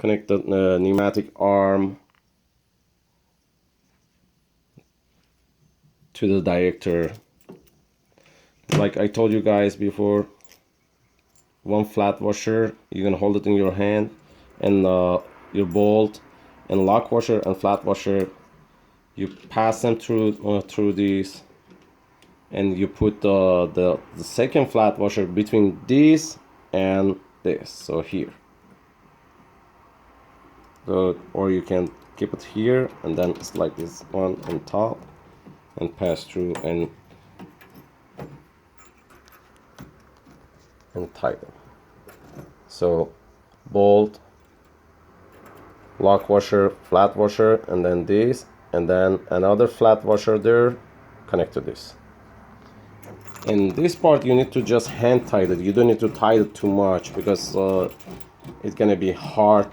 connect the pneumatic arm to the director. Like I told you guys before, one flat washer, you can hold it in your hand, and your bolt and lock washer and flat washer, you pass them through these, and you put the second flat washer between this and this, so here. So, or you can keep it here and then slide this one on top and pass through and tighten. So bolt, lock washer, flat washer, and then this, and then another flat washer there, connect to this. In this part you need to just hand tighten it. You don't need to tighten it too much because it's gonna be hard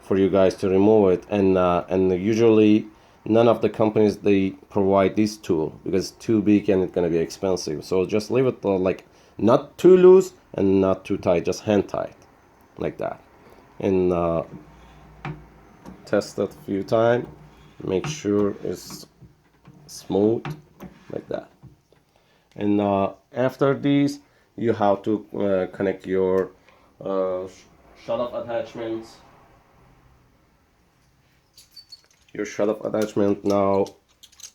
for you guys to remove it, and usually none of the companies they provide this tool because it's too big and it's gonna be expensive. So just leave it like not too loose and not too tight, just hand tight like that, and test it a few times, make sure it's smooth like that. And after this you have to connect your shut-off attachments. Your shut-off attachment, now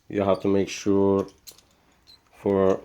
you have to make sure for